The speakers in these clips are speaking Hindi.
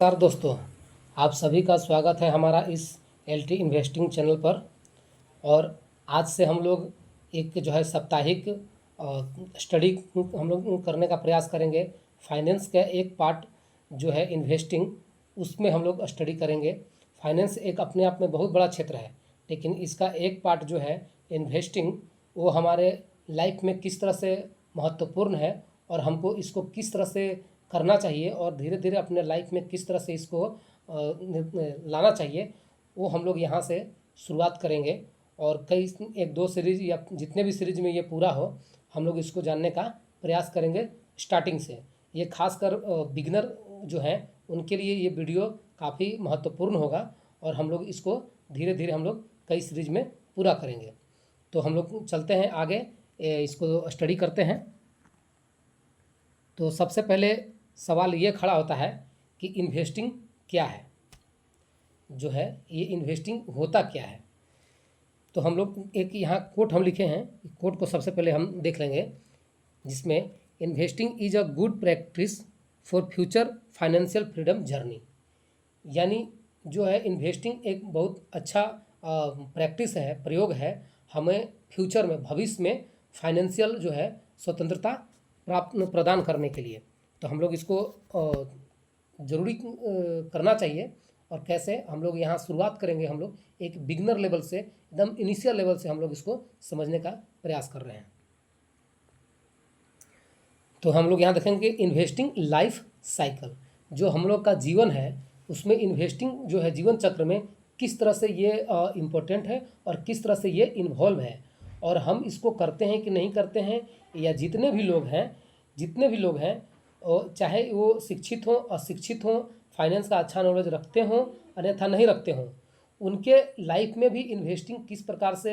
नमस्कार दोस्तों, आप सभी का स्वागत है हमारा इस एलटी इन्वेस्टिंग चैनल पर। और आज से हम लोग एक जो है साप्ताहिक स्टडी हम लोग करने का प्रयास करेंगे। फाइनेंस का एक पार्ट जो है इन्वेस्टिंग, उसमें हम लोग स्टडी करेंगे। फाइनेंस एक अपने आप में बहुत बड़ा क्षेत्र है, लेकिन इसका एक पार्ट जो है इन्वेस्टिंग, वो हमारे लाइफ में किस तरह से महत्वपूर्ण है और हमको इसको किस तरह से करना चाहिए और धीरे धीरे अपने लाइफ में किस तरह से इसको लाना चाहिए, वो हम लोग यहाँ से शुरुआत करेंगे। और कई एक दो सीरीज या जितने भी सीरीज में ये पूरा हो, हम लोग इसको जानने का प्रयास करेंगे स्टार्टिंग से। ये खासकर बिगनर जो हैं उनके लिए ये वीडियो काफ़ी महत्वपूर्ण होगा और हम लोग इसको धीरे धीरे हम लोग कई सीरीज में पूरा करेंगे। तो हम लोग चलते हैं आगे, इसको स्टडी करते हैं। तो सबसे पहले सवाल ये खड़ा होता है कि इन्वेस्टिंग क्या है, जो है ये इन्वेस्टिंग होता क्या है। तो हम लोग एक यहाँ कोट हम लिखे हैं, कोट को सबसे पहले हम देख लेंगे, जिसमें investing is a good practice for future financial freedom journey. यानी जो है इन्वेस्टिंग एक बहुत अच्छा प्रैक्टिस है, प्रयोग है, हमें फ्यूचर में, भविष्य में फाइनेंशियल जो है स्वतंत्रता प्रदान करने के लिए। तो हम लोग इसको ज़रूरी करना चाहिए। और कैसे हम लोग यहाँ शुरुआत करेंगे, हम लोग एक बिगनर लेवल से, एकदम इनिशियल लेवल से हम लोग इसको समझने का प्रयास कर रहे हैं। तो हम लोग यहाँ देखेंगे इन्वेस्टिंग लाइफ साइकिल, जो हम लोग का जीवन है उसमें इन्वेस्टिंग जो है जीवन चक्र में किस तरह से ये इम्पोर्टेंट है और किस तरह से ये इन्वॉल्व है, और हम इसको करते हैं कि नहीं करते हैं। या जितने भी लोग हैं और चाहे वो शिक्षित हों, अशिक्षित हों, फाइनेंस का अच्छा नॉलेज रखते हों, अन्यथा नहीं रखते हों, उनके लाइफ में भी इन्वेस्टिंग किस प्रकार से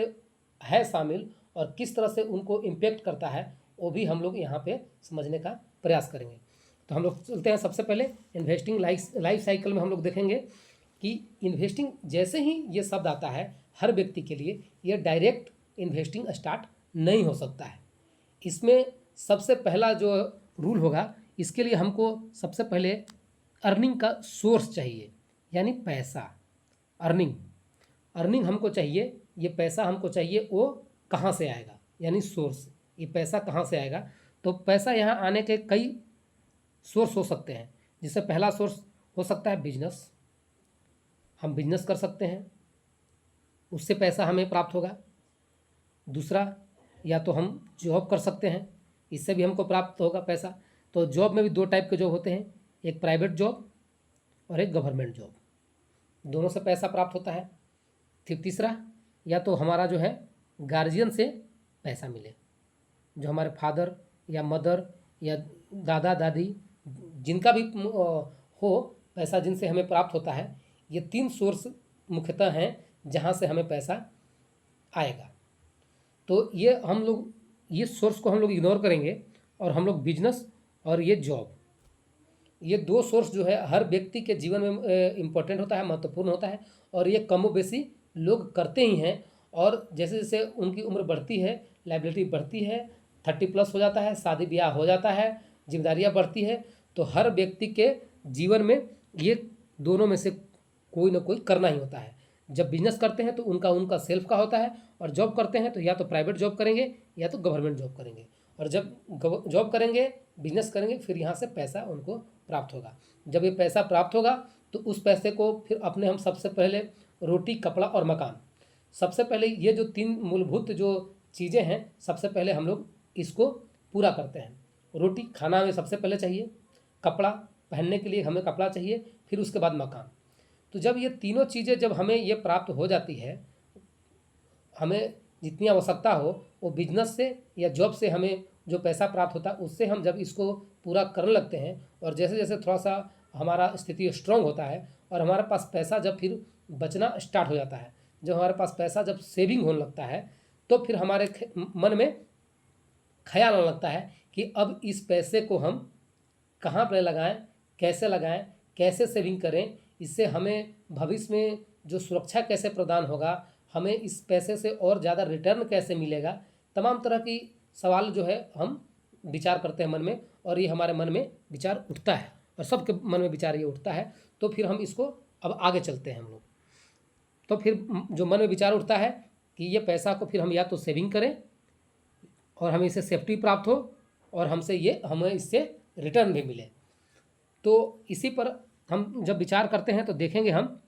है शामिल और किस तरह से उनको इम्पेक्ट करता है, वो भी हम लोग यहाँ पे समझने का प्रयास करेंगे। तो हम लोग चलते हैं सबसे पहले इन्वेस्टिंग लाइफ साइकिल में। हम लोग देखेंगे कि इन्वेस्टिंग जैसे ही ये शब्द आता है, हर व्यक्ति के लिए ये डायरेक्ट इन्वेस्टिंग स्टार्ट नहीं हो सकता है। इसमें सबसे पहला जो रूल होगा, इसके लिए हमको सबसे पहले अर्निंग का सोर्स चाहिए, यानी पैसा। अर्निंग हमको चाहिए, ये पैसा हमको चाहिए, वो कहाँ से आएगा, यानी सोर्स, ये पैसा कहाँ से आएगा। तो पैसा यहाँ आने के कई सोर्स हो सकते हैं। जिससे पहला सोर्स हो सकता है बिजनेस, हम बिजनेस कर सकते हैं, उससे पैसा हमें प्राप्त होगा। दूसरा, या तो हम जॉब कर सकते हैं, इससे भी हमको प्राप्त होगा पैसा। तो जॉब में भी दो टाइप के जॉब होते हैं, एक प्राइवेट जॉब और एक गवर्नमेंट जॉब, दोनों से पैसा प्राप्त होता है। फिर तीसरा, या तो हमारा जो है गार्जियन से पैसा मिले, जो हमारे फादर या मदर या दादा दादी, जिनका भी हो पैसा, जिनसे हमें प्राप्त होता है। ये तीन सोर्स मुख्यतः हैं जहाँ से हमें पैसा आएगा। तो ये सोर्स को हम लोग इग्नोर करेंगे और हम लोग बिजनेस और ये जॉब, ये दो सोर्स जो है हर व्यक्ति के जीवन में इम्पोर्टेंट होता है, महत्वपूर्ण होता है, और ये कमो बेशी लोग करते ही हैं। और जैसे जैसे उनकी उम्र बढ़ती है, लाइबिलिटी बढ़ती है, 30+ हो जाता है, शादी ब्याह हो जाता है, जिम्मेदारियाँ बढ़ती है, तो हर व्यक्ति के जीवन में ये दोनों में से कोई ना कोई करना ही होता है। जब बिजनेस करते हैं तो उनका सेल्फ का होता है, और जॉब करते हैं तो या तो प्राइवेट जॉब करेंगे या तो गवर्नमेंट जॉब करेंगे। और जब जॉब करेंगे, बिजनेस करेंगे, फिर यहाँ से पैसा उनको प्राप्त होगा। जब ये पैसा प्राप्त होगा तो उस पैसे को फिर अपने हम सबसे पहले रोटी, कपड़ा और मकान, सबसे पहले ये जो तीन मूलभूत जो चीज़ें हैं, सबसे पहले हम लोग इसको पूरा करते हैं। रोटी खाना हमें सबसे पहले चाहिए, कपड़ा पहनने के लिए हमें कपड़ा चाहिए, फिर उसके बाद मकान। तो जब ये तीनों चीज़ें जब हमें ये प्राप्त हो जाती है, हमें जितनी आवश्यकता हो, वो बिजनेस से या जॉब से हमें जो पैसा प्राप्त होता है, उससे हम जब इसको पूरा करने लगते हैं, और जैसे जैसे थोड़ा सा हमारा स्थिति स्ट्रांग होता है और हमारे पास पैसा जब फिर बचना स्टार्ट हो जाता है, जब हमारे पास पैसा जब सेविंग होने लगता है, तो फिर हमारे मन में ख्याल आने लगता है कि अब इस पैसे को हम कहाँ पर लगाएं, कैसे सेविंग करें, इससे हमें भविष्य में जो सुरक्षा कैसे प्रदान होगा, हमें इस पैसे से और ज़्यादा रिटर्न कैसे मिलेगा। तमाम तरह की सवाल जो है हम विचार करते हैं मन में, और ये हमारे मन में विचार उठता है। और सबके मन में विचार ये उठता है। तो फिर हम इसको अब आगे चलते हैं हम लोग। तो फिर जो मन में विचार उठता है कि ये पैसा को फिर हम या तो सेविंग करें और हमें इससे सेफ्टी प्राप्त हो और हमें इससे रिटर्न भी मिले। तो इसी पर हम जब विचार करते हैं तो देखेंगे हम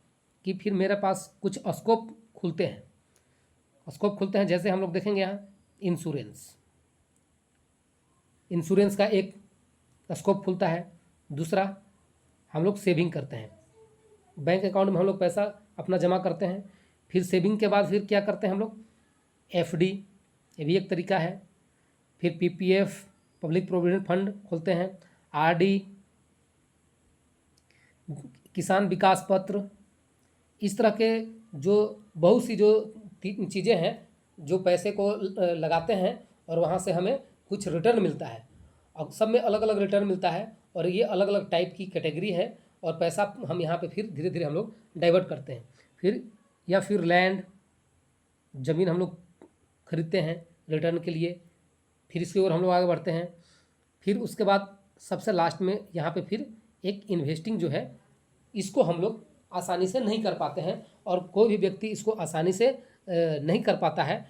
कि फिर मेरे पास कुछ स्कोप खुलते हैं। जैसे हम लोग देखेंगे यहाँ इंश्योरेंस का एक स्कोप खुलता है। दूसरा, हम लोग सेविंग करते हैं, बैंक अकाउंट में हम लोग पैसा अपना जमा करते हैं। फिर सेविंग के बाद फिर क्या करते हैं हम लोग, एफडी, ये भी एक तरीका है। फिर पीपीएफ, पब्लिक प्रोविडेंट फंड खोलते हैं, आरडी, किसान विकास पत्र, इस तरह के जो बहुत सी जो चीज़ें हैं जो पैसे को लगाते हैं और वहाँ से हमें कुछ रिटर्न मिलता है। अब सब में अलग अलग रिटर्न मिलता है और ये अलग अलग टाइप की कैटेगरी है और पैसा हम यहाँ पे फिर धीरे धीरे हम लोग डाइवर्ट करते हैं। फिर लैंड, ज़मीन हम लोग खरीदते हैं रिटर्न के लिए। फिर इसकी ओर हम लोग आगे बढ़ते हैं। फिर उसके बाद सबसे लास्ट में यहाँ पे फिर एक इन्वेस्टिंग जो है, इसको हम लोग आसानी से नहीं कर पाते हैं और कोई भी व्यक्ति इसको आसानी से नहीं कर पाता है,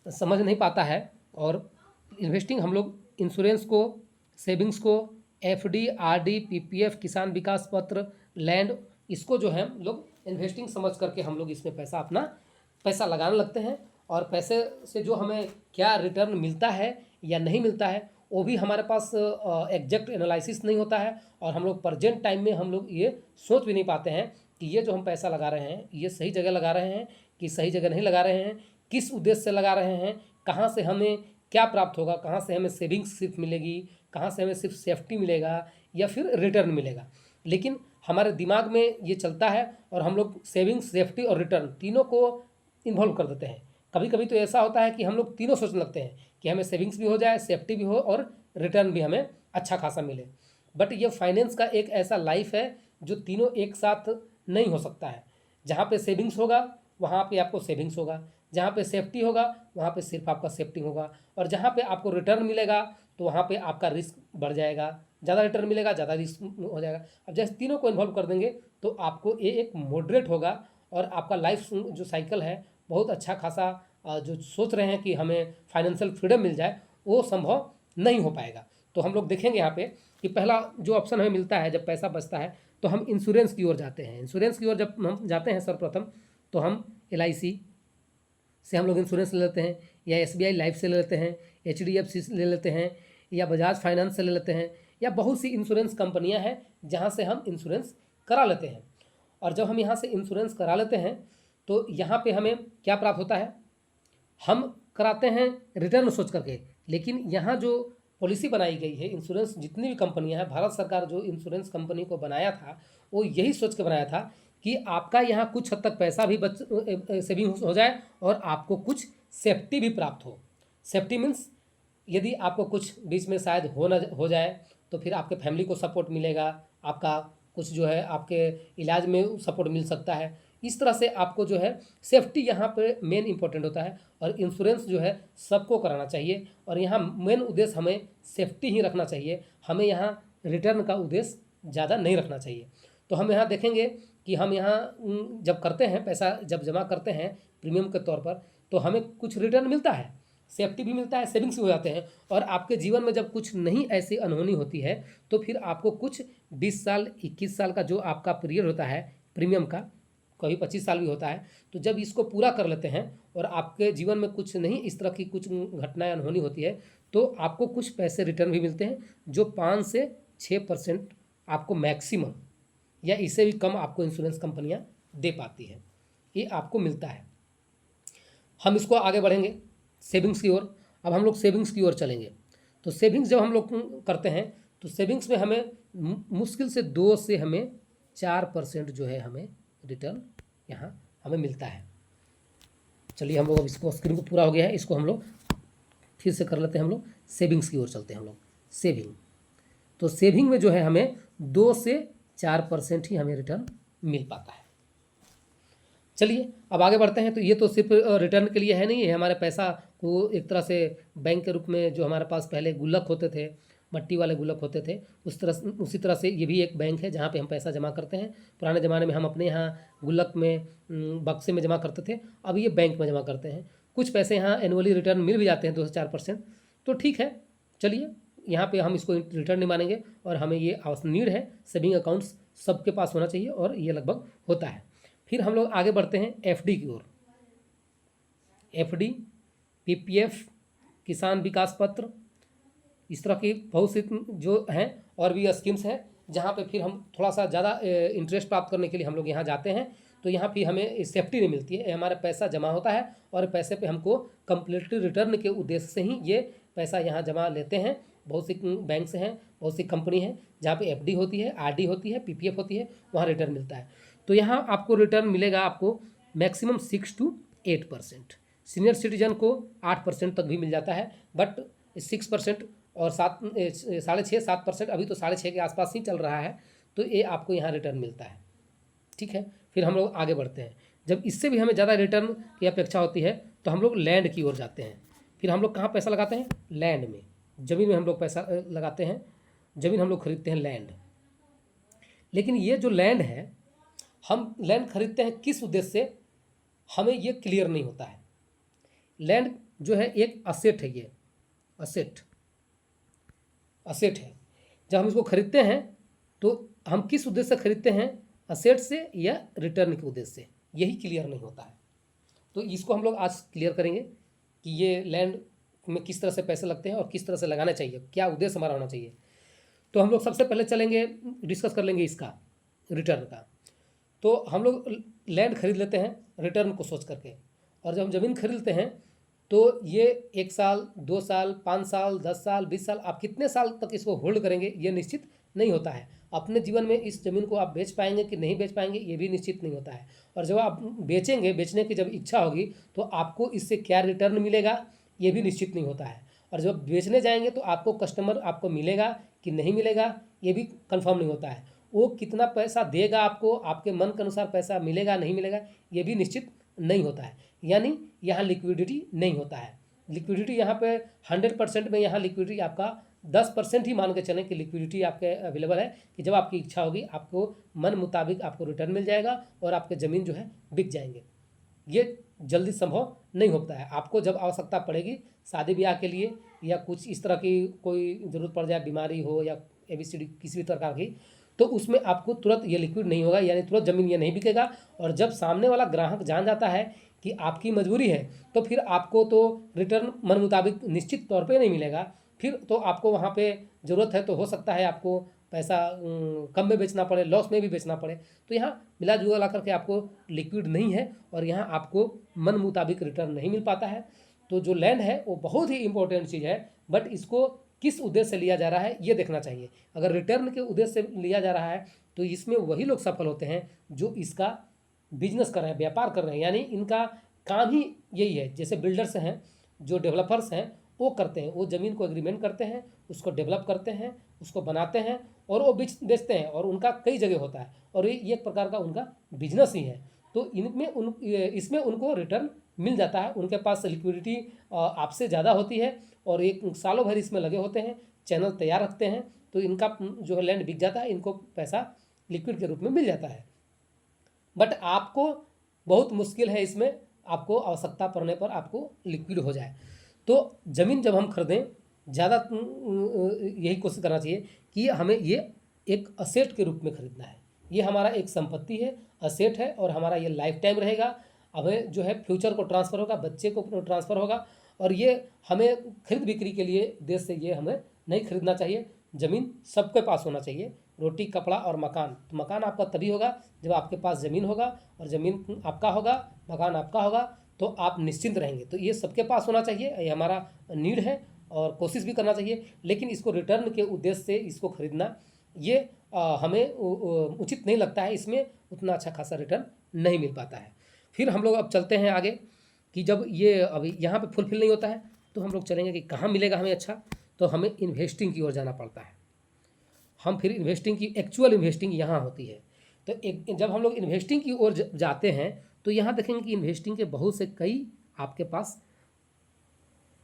समझ नहीं पाता है। और इन्वेस्टिंग हम लोग इंश्योरेंस को, सेविंग्स को, एफडी, आरडी, पीपीएफ, किसान विकास पत्र, लैंड, इसको जो है हम लोग इन्वेस्टिंग समझ करके हम लोग इसमें अपना पैसा लगाने लगते हैं। और पैसे से जो हमें क्या रिटर्न मिलता है या नहीं मिलता है वो भी हमारे पास एग्जैक्ट एनालिसिस नहीं होता है। और हम लोग प्रेजेंट टाइम में हम लोग ये सोच भी नहीं पाते हैं कि ये जो हम पैसा लगा रहे हैं ये सही जगह लगा रहे हैं कि सही जगह नहीं लगा रहे हैं, किस उद्देश्य से लगा रहे हैं, कहाँ से हमें क्या प्राप्त होगा, कहाँ से हमें सेविंग्स सिर्फ मिलेगी, कहाँ से हमें सिर्फ सेफ्टी मिलेगा या फिर रिटर्न मिलेगा। लेकिन हमारे दिमाग में ये चलता है और हम लोग सेविंग्स, सेफ्टी और रिटर्न तीनों को इन्वॉल्व कर देते हैं। कभी कभी तो ऐसा होता है कि हम लोग तीनों सोचने लगते हैं कि हमें सेविंग्स भी हो जाए, सेफ्टी भी हो और रिटर्न भी हमें अच्छा खासा मिले। बट ये फाइनेंस का एक ऐसा लाइफ है जो तीनों एक साथ नहीं हो सकता है। जहाँ पे सेविंग्स होगा वहाँ पे आपको सेविंग्स होगा, जहाँ पे सेफ्टी होगा वहाँ पे सिर्फ आपका सेफ्टी होगा, और जहाँ पे आपको रिटर्न मिलेगा तो वहाँ पे आपका रिस्क बढ़ जाएगा। ज़्यादा रिटर्न मिलेगा, ज़्यादा रिस्क हो जाएगा। अब जैसे तीनों को इन्वॉल्व कर देंगे तो आपको ये एक मॉडरेट होगा और आपका लाइफ जो साइकिल है बहुत अच्छा खासा, जो सोच रहे हैं कि हमें फाइनेंशियल फ्रीडम मिल जाए वो संभव नहीं हो पाएगा। तो हम लोग देखेंगे यहाँ पे कि पहला जो ऑप्शन हमें मिलता है जब पैसा बचता है तो हम इंश्योरेंस की ओर जाते हैं। इंश्योरेंस की ओर जब हम जाते हैं सर्वप्रथम तो हम LIC से हम लोग इंश्योरेंस ले लेते हैं, या SBI लाइफ से ले लेते हैं, HDFC से ले लेते हैं, या बजाज फाइनेंस से ले लेते हैं, या बहुत सी इंश्योरेंस कंपनियां हैं जहां से हम इंश्योरेंस करा लेते हैं। और जब हम यहां से इंश्योरेंस करा लेते हैं तो यहाँ पे हमें क्या प्राप्त होता है, हम कराते हैं रिटर्न सोच करके। लेकिन यहाँ जो पॉलिसी बनाई गई है, इंश्योरेंस जितनी भी कंपनियां हैं, भारत सरकार जो इंश्योरेंस कंपनी को बनाया था वो यही सोच के बनाया था कि आपका यहाँ कुछ हद तक पैसा भी सेविंग हो जाए और आपको कुछ सेफ्टी भी प्राप्त हो। सेफ्टी मीन्स यदि आपको कुछ बीच में शायद हो जाए तो फिर आपके फैमिली को सपोर्ट मिलेगा, आपका कुछ जो है आपके इलाज में सपोर्ट मिल सकता है। इस तरह से आपको जो है सेफ्टी यहाँ पे मेन इंपॉर्टेंट होता है। और इंश्योरेंस जो है सबको कराना चाहिए और यहाँ मेन उद्देश्य हमें सेफ्टी ही रखना चाहिए, हमें यहाँ रिटर्न का उद्देश्य ज़्यादा नहीं रखना चाहिए। तो हम यहाँ देखेंगे कि हम यहाँ जब करते हैं, पैसा जब जमा करते हैं प्रीमियम के तौर पर, तो हमें कुछ रिटर्न मिलता है, सेफ्टी भी मिलता है, सेविंग्स भी हो जाते हैं। और आपके जीवन में जब कुछ नहीं ऐसी अनहोनी होती है तो फिर आपको कुछ 20 साल 21 साल का जो आपका पीरियड होता है प्रीमियम का, कभी 25 साल भी होता है, तो जब इसको पूरा कर लेते हैं और आपके जीवन में कुछ नहीं इस तरह की कुछ घटनाएं अनहोनी होती है तो आपको कुछ पैसे रिटर्न भी मिलते हैं, जो 5 से 6% आपको मैक्सिमम या इससे भी कम आपको इंश्योरेंस कंपनियां दे पाती हैं, ये आपको मिलता है। हम इसको आगे बढ़ेंगे सेविंग्स की ओर। अब हम लोग सेविंग्स की ओर चलेंगे। तो सेविंग्स जब हम लोग करते हैं तो सेविंग्स में हमें मुश्किल से 2 से हमें 4% जो है हमें रिटर्न यहाँ हमें मिलता है। चलिए हम लोग अब इसको स्क्रीन को पूरा हो गया है, इसको हम लोग फिर से कर लेते हैं। हम लोग सेविंग्स की ओर चलते हैं। हम लोग सेविंग, तो सेविंग में जो है हमें 2 से 4% ही हमें रिटर्न मिल पाता है। चलिए अब आगे बढ़ते हैं। तो ये तो सिर्फ रिटर्न के लिए है नहीं, है हमारे पैसा को एक तरह से बैंक के रूप में जो हमारे पास पहले गुल्लक होते थे मट्टी वाले गुल्लक होते थे, उसी तरह से ये भी एक बैंक है जहाँ पे हम पैसा जमा करते हैं। पुराने ज़माने में हम अपने यहाँ गुल्लक में बक्से में जमा करते थे, अब ये बैंक में जमा करते हैं। कुछ पैसे यहाँ एनुअली रिटर्न मिल भी जाते हैं 2 से 4%, तो ठीक है। चलिए यहाँ पे हम इसको रिटर्न नहीं मानेंगे और हमें ये नीड है, सेविंग अकाउंट्स सबके पास होना चाहिए और ये लगभग होता है। फिर हम लोग आगे बढ़ते हैं एफडी की ओर। एफडी, पीपीएफ, किसान विकास पत्र, इस तरह की बहुत सी जो हैं और भी स्कीम्स हैं जहाँ पे फिर हम थोड़ा सा ज़्यादा इंटरेस्ट प्राप्त करने के लिए हम लोग यहाँ जाते हैं। तो यहाँ फिर हमें सेफ्टी नहीं मिलती है, हमारा पैसा जमा होता है और पैसे पे हमको कंप्लीटली रिटर्न के उद्देश्य से ही ये पैसा यहाँ जमा लेते हैं। बहुत सी बैंक्स हैं, बहुत सी कंपनी हैं जहाँ पे एफडी होती है, आरडी होती है, पीपीएफ होती है, वहाँ रिटर्न मिलता है। तो यहाँ आपको रिटर्न मिलेगा आपको मैक्सिमम 6 to 8%। सीनियर सिटीजन को 8% तक भी मिल जाता है, बट 6% और 6.5-7% अभी तो 6.5 के आसपास ही चल रहा है, तो ये आपको यहाँ रिटर्न मिलता है। ठीक है, फिर हम लोग आगे बढ़ते हैं। जब इससे भी हमें ज़्यादा रिटर्न की अपेक्षा होती है तो हम लोग लैंड की ओर जाते हैं। फिर हम लोग कहाँ पैसा लगाते हैं? लैंड में, ज़मीन में हम लोग पैसा लगाते हैं। ज़मीन हम लोग खरीदते हैं, लैंड। लेकिन ये जो लैंड है, हम लैंड खरीदते हैं किस उद्देश्य से, हमें ये क्लियर नहीं होता है। लैंड जो है एक असेट है, ये असेट है। जब हम इसको खरीदते हैं तो हम किस उद्देश्य से खरीदते हैं, असेट से या रिटर्न के उद्देश्य से, यही क्लियर नहीं होता है। तो इसको हम लोग आज क्लियर करेंगे कि ये लैंड में किस तरह से पैसे लगते हैं और किस तरह से लगाना चाहिए, क्या उद्देश्य हमारा होना चाहिए। तो हम लोग सबसे पहले चलेंगे, डिस्कस कर लेंगे इसका रिटर्न का। तो हम लोग लैंड खरीद लेते हैं रिटर्न को सोच करके, और जब हम ज़मीन खरीदते हैं तो ये 1 साल, 2 साल, 5 साल, 10 साल, 20 साल, आप कितने साल तक इसको होल्ड करेंगे ये निश्चित नहीं होता है। अपने जीवन में इस ज़मीन को आप बेच पाएंगे कि नहीं बेच पाएंगे ये भी निश्चित नहीं होता है। और जब आप बेचेंगे, बेचने की जब इच्छा होगी तो आपको इससे क्या रिटर्न मिलेगा ये भी निश्चित नहीं होता है। और जब बेचने जाएंगे तो आपको कस्टमर आपको मिलेगा कि नहीं मिलेगा ये भी कंफर्म नहीं होता है। वो कितना पैसा देगा आपको, आपके मन के अनुसार पैसा मिलेगा नहीं मिलेगा ये भी निश्चित नहीं होता है। यानी यहाँ लिक्विडिटी नहीं होता है। लिक्विडिटी यहाँ पे 100% में, यहाँ लिक्विडिटी आपका 10% ही मान के चलें कि लिक्विडिटी आपके अवेलेबल है कि जब आपकी इच्छा होगी आपको मन मुताबिक आपको रिटर्न मिल जाएगा और आपके ज़मीन जो है बिक जाएंगे। ये जल्दी संभव नहीं होता है। आपको जब आवश्यकता पड़ेगी शादी ब्याह के लिए या कुछ इस तरह की कोई ज़रूरत पड़ जाए, बीमारी हो या ABCD किसी भी प्रकार की, तो उसमें आपको तुरंत ये लिक्विड नहीं होगा, यानी तुरंत ज़मीन ये नहीं बिकेगा। और जब सामने वाला ग्राहक जान जाता है कि आपकी मजबूरी है तो फिर आपको तो रिटर्न मन मुताबिक निश्चित तौर पे नहीं मिलेगा। फिर तो आपको वहाँ पे ज़रूरत है तो हो सकता है आपको पैसा कम में बेचना पड़े, लॉस में भी बेचना पड़े। तो यहाँ मिला जुला करके आपको लिक्विड नहीं है और यहाँ आपको मन मुताबिक रिटर्न नहीं मिल पाता है। तो जो लैंड है वो बहुत ही इंपॉर्टेंट चीज़ है, बट इसको किस उद्देश्य से लिया जा रहा है ये देखना चाहिए। अगर रिटर्न के उद्देश्य से लिया जा रहा है तो इसमें वही लोग सफल होते हैं जो इसका बिजनेस कर रहे हैं, व्यापार कर रहे हैं, यानी इनका काम ही यही है। जैसे बिल्डर्स हैं, जो डेवलपर्स हैं, वो करते हैं, वो ज़मीन को एग्रीमेंट करते हैं, उसको डेवलप करते हैं, उसको बनाते हैं और वो बेचते हैं, और उनका कई जगह होता है और ये एक प्रकार का उनका बिजनेस ही है। तो इसमें उनको रिटर्न मिल जाता है। उनके पास लिक्विडिटी आपसे ज़्यादा होती है और एक सालों भर इसमें लगे होते हैं, चैनल तैयार रखते हैं, तो इनका जो है लैंड बिक जाता है, इनको पैसा लिक्विड के रूप में मिल जाता है। बट आपको बहुत मुश्किल है, इसमें आपको आवश्यकता पड़ने पर आपको लिक्विड हो जाए। तो ज़मीन जब हम खरीदें, ज़्यादा यही कोशिश करना चाहिए कि हमें ये एक असेट के रूप में खरीदना है। ये हमारा एक संपत्ति है, असेट है, और हमारा ये लाइफ टाइम रहेगा। हमें जो है फ्यूचर को ट्रांसफ़र होगा, बच्चे को ट्रांसफ़र होगा, और ये हमें खरीद बिक्री के लिए देश से ये हमें नहीं खरीदना चाहिए। ज़मीन सबके पास होना चाहिए। रोटी, कपड़ा और मकान, तो मकान आपका तभी होगा जब आपके पास ज़मीन होगा, और ज़मीन आपका होगा, मकान आपका होगा, तो आप निश्चिंत रहेंगे। तो ये सबके पास होना चाहिए, ये हमारा नीड है और कोशिश भी करना चाहिए। लेकिन इसको रिटर्न के उद्देश्य से इसको खरीदना ये हमें उचित नहीं लगता है। इसमें उतना अच्छा खासा रिटर्न नहीं मिल पाता है। फिर हम लोग अब चलते हैं आगे कि जब ये अभी यहाँ पे फुलफिल नहीं होता है तो हम लोग चलेंगे कि कहाँ मिलेगा हमें अच्छा। तो हमें इन्वेस्टिंग की ओर जाना पड़ता है। हम फिर इन्वेस्टिंग की एक्चुअल इन्वेस्टिंग यहाँ होती है। तो जब हम लोग इन्वेस्टिंग की ओर जाते हैं तो यहाँ देखेंगे कि इन्वेस्टिंग के बहुत से कई आपके पास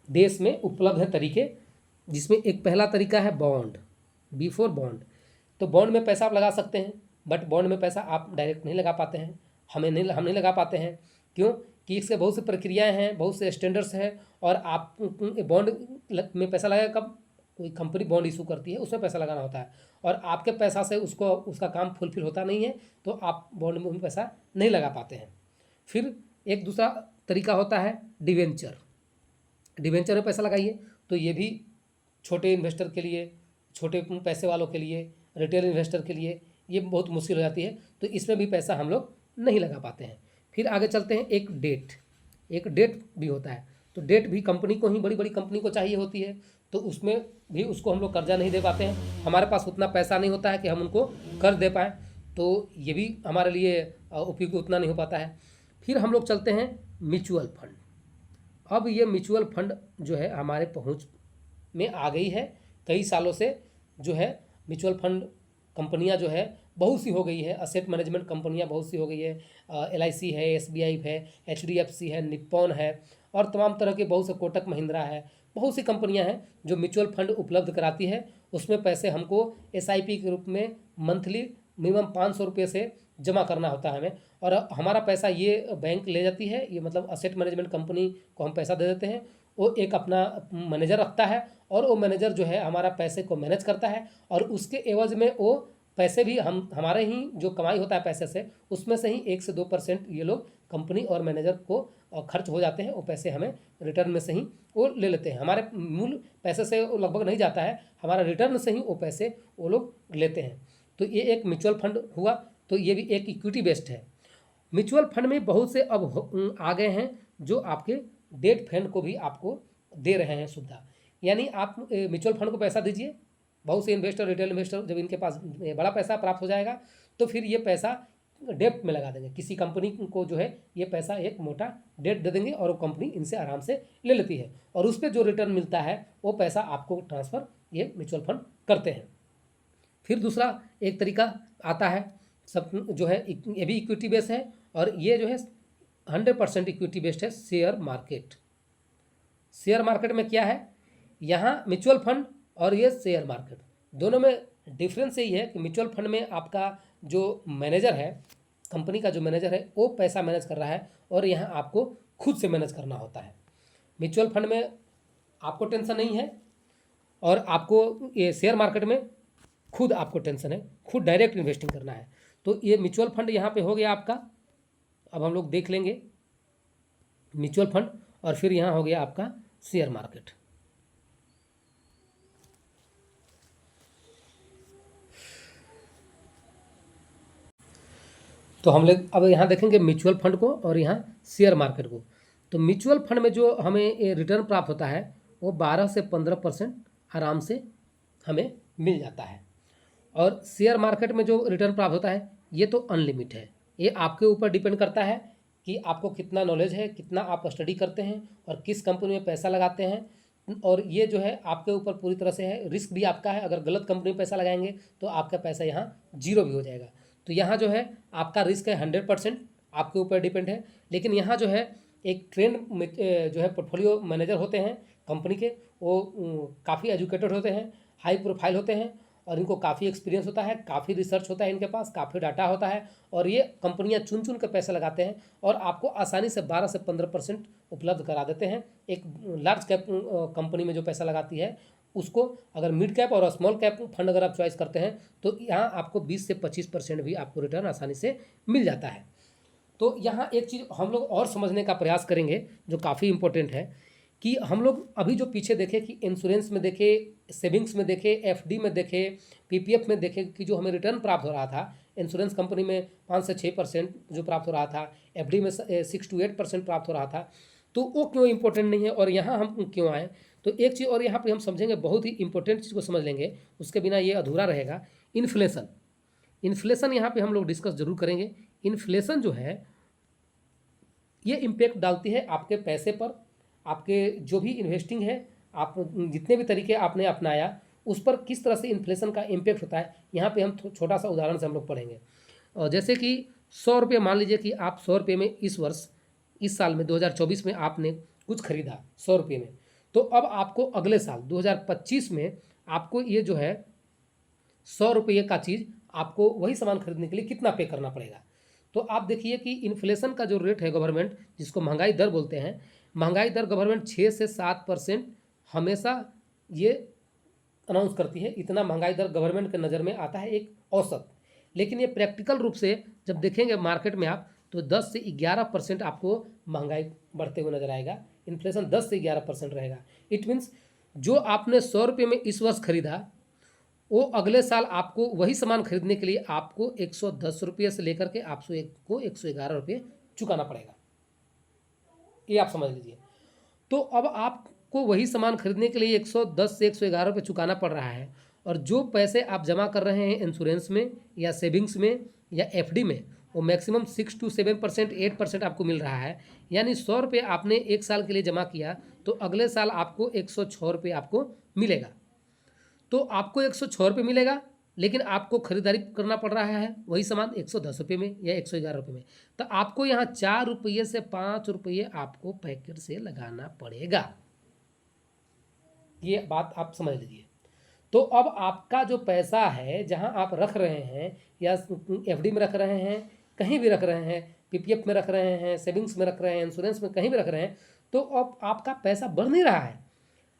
देश में उपलब्ध है तरीके। जिसमें एक पहला तरीका है बॉन्ड, बिफोर बॉन्ड। तो बॉन्ड में पैसा आप लगा सकते हैं, बट बॉन्ड में पैसा आप डायरेक्ट नहीं लगा पाते हैं, हम नहीं लगा पाते हैं। क्यों? कि इसके बहुत सी प्रक्रियाएं हैं, बहुत से स्टैंडर्ड्स हैं, और आप बॉन्ड में पैसा लगाए कब? कोई कंपनी बॉन्ड इशू करती है, उसमें पैसा लगाना होता है, और आपके पैसा से उसको उसका काम फुलफिल होता नहीं है, तो आप बॉन्ड में पैसा नहीं लगा पाते हैं। फिर एक दूसरा तरीका होता है डिवेंचर। डिवेंचर में पैसा लगाइए, तो ये भी छोटे इन्वेस्टर के लिए, छोटे पैसे वालों के लिए, रिटेल इन्वेस्टर के लिए ये बहुत मुश्किल हो जाती है, तो इसमें भी पैसा हम लोग नहीं लगा पाते हैं। फिर आगे चलते हैं, एक डेट भी होता है। तो डेट भी कंपनी को ही, बड़ी बड़ी कंपनी को चाहिए होती है, तो उसमें भी उसको हम लोग कर्जा नहीं दे पाते हैं, हमारे पास उतना पैसा नहीं होता है कि हम उनको कर्ज दे पाएँ, तो ये भी हमारे लिए उपयोगी उतना नहीं हो पाता है। फिर हम लोग चलते हैं म्यूचुअल फंड। अब ये म्यूचुअल फंड जो है हमारे पहुंच में आ गई है, कई सालों से जो है म्यूचुअल फंड कंपनियां जो है बहुत सी हो गई है, असेट मैनेजमेंट कंपनियां बहुत सी हो गई है, LIC है, SBI है, HDFC है, निप्पॉन है, और तमाम तरह के बहुत से, कोटक महिंद्रा है, बहुत सी कंपनियां हैं जो म्यूचुअल फंड उपलब्ध कराती है। उसमें पैसे हमको SIP के रूप में मंथली मिनिमम 500 रुपये से जमा करना होता है हमें, और हमारा पैसा ये बैंक ले जाती है, ये मतलब असेट मैनेजमेंट कंपनी को हम पैसा दे देते हैं, वो एक अपना मैनेजर रखता है, और वो मैनेजर जो है हमारा पैसे को मैनेज करता है, और उसके एवज में वो पैसे भी हम, हमारे ही जो कमाई होता है पैसे से, उसमें से ही 1 से 2% ये लोग कंपनी और मैनेजर को खर्च हो जाते हैं, वो पैसे हमें रिटर्न में से ही वो ले लेते हैं, हमारे मूल पैसे से वो लगभग नहीं जाता है, हमारा रिटर्न से ही वो पैसे वो लोग लेते हैं। तो ये एक म्यूचुअल फंड हुआ, तो ये भी एक इक्विटी बेस्ड है। म्यूचुअल फंड में बहुत से अब आ गए हैं जो आपके डेट फंड को भी आपको दे रहे हैं सुविधा, यानी आप म्यूचुअल फंड को पैसा दीजिए, बहुत से इन्वेस्टर, रिटेल इन्वेस्टर, जब इनके पास बड़ा पैसा प्राप्त हो जाएगा तो फिर ये पैसा डेट में लगा देंगे, किसी कंपनी को जो है ये पैसा एक मोटा डेट दे देंगे, और वो कंपनी इनसे आराम से ले लेती है, और उस पर जो रिटर्न मिलता है वो पैसा आपको ट्रांसफ़र ये म्यूचुअल फंड करते हैं। फिर दूसरा एक तरीका आता है, सब जो है ये भी इक्विटी बेस्ड है, और ये जो है 100% इक्विटी बेस्ड है, शेयर मार्केट। शेयर मार्केट में क्या है, यहाँ म्यूचुअल फंड और ये शेयर मार्केट दोनों में डिफरेंस यही है कि म्यूचुअल फंड में आपका जो मैनेजर है, कंपनी का जो मैनेजर है, वो पैसा मैनेज कर रहा है, और यहाँ आपको खुद से मैनेज करना होता है। म्यूचुअल फंड में आपको टेंशन नहीं है, और आपको ये शेयर मार्केट में खुद आपको टेंशन है, खुद डायरेक्ट इन्वेस्टिंग करना है। तो ये म्यूचुअल फंड यहाँ पे हो गया आपका। अब हम लोग देख लेंगे म्यूचुअल फंड, और फिर यहाँ हो गया आपका शेयर मार्केट। तो हम लोग अब यहाँ देखेंगे म्यूचुअल फंड को और यहाँ शेयर मार्केट को। तो म्यूचुअल फंड में जो हमें रिटर्न प्राप्त होता है वो 12 से 15% आराम से हमें मिल जाता है, और शेयर मार्केट में जो रिटर्न प्राप्त होता है ये तो अनलिमिट है। ये आपके ऊपर डिपेंड करता है कि आपको कितना नॉलेज है, कितना आप स्टडी करते हैं, और किस कंपनी में पैसा लगाते हैं, और ये जो है आपके ऊपर पूरी तरह से है। रिस्क भी आपका है, अगर गलत कंपनी में पैसा लगाएंगे तो आपका पैसा यहाँ जीरो भी हो जाएगा। तो यहाँ जो है आपका रिस्क है 100%, आपके ऊपर डिपेंड है। लेकिन यहाँ जो है एक ट्रेंड जो है पोर्टफोलियो मैनेजर होते हैं कंपनी के, वो काफ़ी एजुकेटेड होते हैं, हाई प्रोफाइल होते हैं, और इनको काफ़ी एक्सपीरियंस होता है, काफ़ी रिसर्च होता है इनके पास, काफ़ी डाटा होता है, और ये कंपनियां चुन चुन कर पैसे लगाते हैं, और आपको आसानी से 12 से 15% उपलब्ध करा देते हैं। एक लार्ज कैप कंपनी में जो पैसा लगाती है उसको, अगर मिड कैप और स्मॉल कैप फंड अगर आप चॉइस करते हैं तो यहाँ आपको 20 से 25% भी आपको रिटर्न आसानी से मिल जाता है। तो यहाँ एक चीज़ हम लोग और समझने का प्रयास करेंगे जो काफ़ी इम्पोर्टेंट है, कि हम लोग अभी जो पीछे देखे कि इंश्योरेंस में देखे, सेविंग्स में देखे, FD में देखे, PPF में देखे कि जो हमें रिटर्न प्राप्त हो रहा था, इंश्योरेंस कंपनी में 5 से 6% जो प्राप्त हो रहा था, FD में 6 to 8% प्राप्त हो रहा था, तो वो क्यों इंपॉर्टेंट नहीं है और यहाँ हम क्यों आए। तो एक चीज़ और यहाँ पे हम समझेंगे, बहुत ही इंपॉर्टेंट चीज़ को समझ लेंगे, उसके बिना ये अधूरा रहेगा। इन्फ्लेशन यहाँ पे हम लोग डिस्कस जरूर करेंगे। इन्फ्लेशन जो है ये इम्पेक्ट डालती है आपके पैसे पर, आपके जो भी इन्वेस्टिंग है, आप जितने भी तरीके आपने अपनाया उस पर किस तरह से इन्फ्लेशन का इम्पेक्ट होता है। यहाँ पे हम छोटा सा उदाहरण से हम लोग पढ़ेंगे। जैसे कि 100 रुपये, मान लीजिए कि आप 100 रुपये में इस वर्ष, इस साल में 2024 में आपने कुछ खरीदा 100 रुपये में, तो अब आपको अगले साल 2025 में आपको ये जो है 100 रुपये का चीज़ आपको वही सामान खरीदने के लिए कितना पे करना पड़ेगा। तो आप देखिए कि इन्फ्लेशन का जो रेट है गवर्नमेंट, जिसको महंगाई दर बोलते हैं, महंगाई दर गवर्नमेंट 6 से 7% हमेशा ये अनाउंस करती है। इतना महंगाई दर गवर्नमेंट के नज़र में आता है एक औसत। लेकिन ये प्रैक्टिकल रूप से जब देखेंगे मार्केट में आप, तो 10 से 11% आपको महंगाई बढ़ते हुए नजर आएगा। इन्फ्लेशन 10 से 11% रहेगा। इट मीन्स जो आपने 100 रुपये में इस वर्ष खरीदा, वो अगले साल आपको वही सामान खरीदने के लिए आपको 110 रुपये से लेकर के आपको 111 रुपये चुकाना पड़ेगा। ये आप समझ लीजिए। तो अब आपको वही सामान खरीदने के लिए 110 से 111 रुपये चुकाना पड़ रहा है, और जो पैसे आप जमा कर रहे हैं इंश्योरेंस में या सेविंग्स में या एफडी में, वो मैक्सिमम 6 to 7%, 8% आपको मिल रहा है। यानी 100 रुपये आपने एक साल के लिए जमा किया, तो अगले साल आपको 106 रुपये आपको मिलेगा। तो आपको 106 रुपये मिलेगा, लेकिन आपको खरीदारी करना पड़ रहा है वही सामान 110 रुपये में या 111 रुपये में। तो आपको यहाँ 4 रुपये से 5 रुपये आपको पैकेट से लगाना पड़ेगा। ये बात आप समझ लीजिए। तो अब आपका जो पैसा है, जहाँ आप रख रहे हैं या एफडी में रख रहे हैं, कहीं भी रख रहे हैं, पीपीएफ में रख रहे हैं, सेविंग्स में रख रहे हैं, इंश्योरेंस में कहीं भी रख रहे हैं, तो अब आपका पैसा बढ़ नहीं रहा है,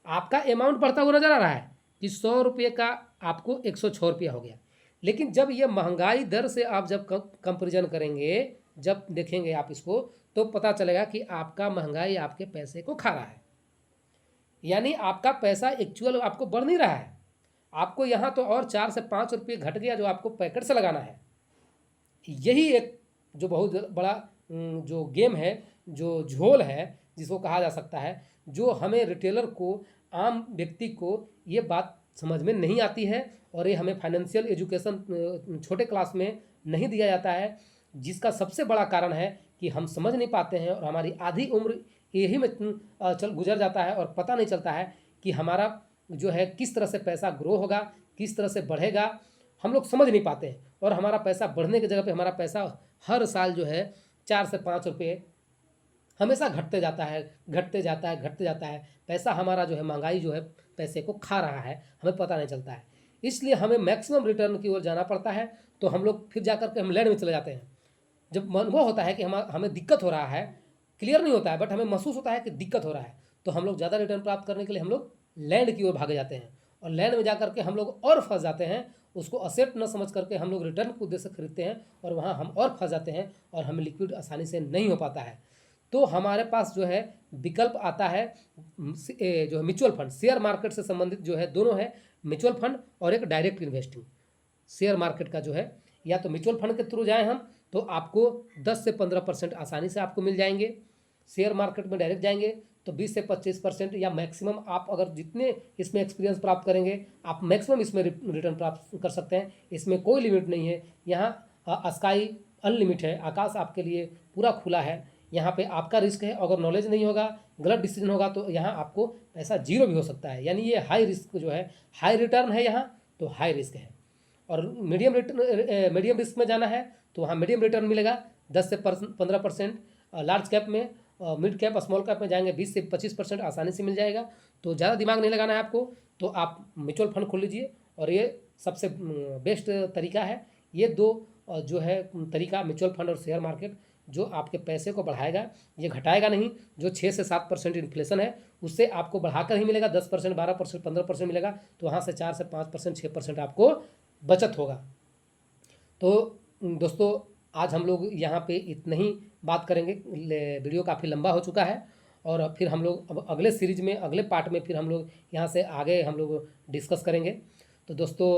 आपका अमाउंट बढ़ता हुआ नजर आ रहा है कि 100 रुपये का आपको 106 रुपया हो गया। लेकिन जब ये महंगाई दर से आप जब कंपेरिजन करेंगे, जब देखेंगे आप इसको, तो पता चलेगा कि आपका महंगाई आपके पैसे को खा रहा है। यानी आपका पैसा एक्चुअल आपको बढ़ नहीं रहा है। आपको यहाँ तो और 4 से 5 रुपये घट गया जो आपको पैकेट से लगाना है। यही एक जो बहुत बड़ा जो गेम है, जो झोल है, जिसको कहा जा सकता है, जो हमें रिटेलर को, आम व्यक्ति को ये बात समझ में नहीं आती है, और ये हमें फाइनेंशियल एजुकेशन छोटे क्लास में नहीं दिया जाता है, जिसका सबसे बड़ा कारण है कि हम समझ नहीं पाते हैं, और हमारी आधी उम्र यही में चल गुजर जाता है, और पता नहीं चलता है कि हमारा जो है किस तरह से पैसा ग्रो होगा, किस तरह से बढ़ेगा, हम लोग समझ नहीं पाते हैं। और हमारा पैसा बढ़ने की जगह पे हमारा पैसा हर साल जो है 4 से 5 रुपये हमेशा घटते जाता है, घटते जाता है, घटते जाता है। पैसा हमारा जो है, महंगाई जो है पैसे को खा रहा है, हमें पता नहीं चलता है। इसलिए हमें मैक्सिमम रिटर्न की ओर जाना पड़ता है। तो हम लोग फिर जा कर के हम लैंड में चले जाते हैं। जब अनुभव होता है कि हमें दिक्कत हो रहा है, क्लियर नहीं होता है, बट हमें महसूस होता है कि दिक्कत हो रहा है, तो हम लोग ज़्यादा रिटर्न प्राप्त करने के लिए हम लोग लैंड की ओर भागे जाते हैं, और लैंड में जा करके हम लोग और फंस जाते हैं। उसको असेट न समझ करके हम लोग रिटर्न के उद्देश्य से खरीदते हैं, और वहाँ हम और फंस जाते हैं, और हमें लिक्विड आसानी से नहीं हो पाता है। तो हमारे पास जो है विकल्प आता है जो है म्यूचुअल फंड, शेयर मार्केट से संबंधित जो है दोनों है, म्यूचुअल फंड और एक डायरेक्ट इन्वेस्टिंग। शेयर मार्केट का जो है, या तो म्यूचुअल फंड के थ्रू जाएं हम, तो आपको 10 से 15% आसानी से आपको मिल जाएंगे। शेयर मार्केट में डायरेक्ट जाएंगे तो 20 से 25% या मैक्सिमम, आप अगर जितने इसमें एक्सपीरियंस प्राप्त करेंगे, आप मैक्सिमम इसमें रिटर्न प्राप्त कर सकते हैं। इसमें कोई लिमिट नहीं है। यहाँ स्काई अनलिमिट है, आकाश आपके लिए पूरा खुला है। यहाँ पे आपका रिस्क है, अगर नॉलेज नहीं होगा, गलत डिसीजन होगा, तो यहाँ आपको पैसा जीरो भी हो सकता है। यानी ये हाई रिस्क जो है, हाई रिटर्न है यहाँ, तो हाई रिस्क है। और मीडियम रिस्क में जाना है तो वहाँ मीडियम रिटर्न मिलेगा 10 से 15%। लार्ज कैप में, मिड कैप, स्मॉल कैप में जाएंगे 20 से 25% आसानी से मिल जाएगा। तो ज़्यादा दिमाग नहीं लगाना है आपको, तो आप म्यूचुअल फंड खोल लीजिए, और ये सबसे बेस्ट तरीका है। ये दो जो है तरीका, म्यूचुअल फंड और शेयर मार्केट, जो आपके पैसे को बढ़ाएगा, ये घटाएगा नहीं। जो 6 से 7% इन्फ्लेशन है, उससे आपको बढ़ाकर ही मिलेगा, 10%, 12%, 15% मिलेगा। तो वहाँ से 4 से 5%, 6% आपको बचत होगा। तो दोस्तों, आज हम लोग यहाँ पे इतना ही बात करेंगे। वीडियो काफ़ी लंबा हो चुका है, और फिर हम लोग अब अगले सीरीज में, अगले पार्ट में फिर हम लोग यहाँ से आगे हम लोग डिस्कस करेंगे। तो दोस्तों,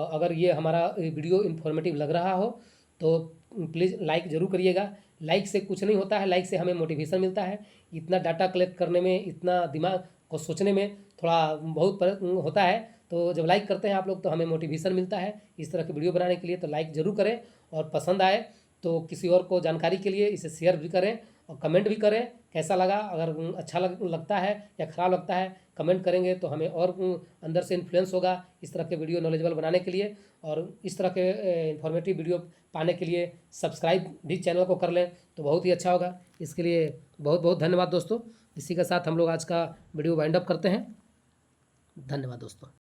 अगर ये हमारा वीडियो इन्फॉर्मेटिव लग रहा हो तो प्लीज़ लाइक ज़रूर करिएगा। लाइक से कुछ नहीं होता है, लाइक से हमें मोटिवेशन मिलता है। इतना डाटा कलेक्ट करने में, इतना दिमाग को सोचने में थोड़ा बहुत होता है। तो जब लाइक करते हैं आप लोग, तो हमें मोटिवेशन मिलता है इस तरह की वीडियो बनाने के लिए। तो लाइक ज़रूर करें, और पसंद आए तो किसी और को जानकारी के लिए इसे शेयर भी करें, और कमेंट भी करें कैसा लगा। अगर अच्छा लगता है या ख़राब लगता है, कमेंट करेंगे तो हमें और अंदर से इन्फ्लुएंस होगा इस तरह के वीडियो नॉलेजेबल बनाने के लिए। और इस तरह के इन्फॉर्मेटिव वीडियो पाने के लिए सब्सक्राइब भी चैनल को कर लें तो बहुत ही अच्छा होगा। इसके लिए बहुत बहुत धन्यवाद दोस्तों। इसी के साथ हम लोग आज का वीडियो वाइंड अप करते हैं। धन्यवाद दोस्तों।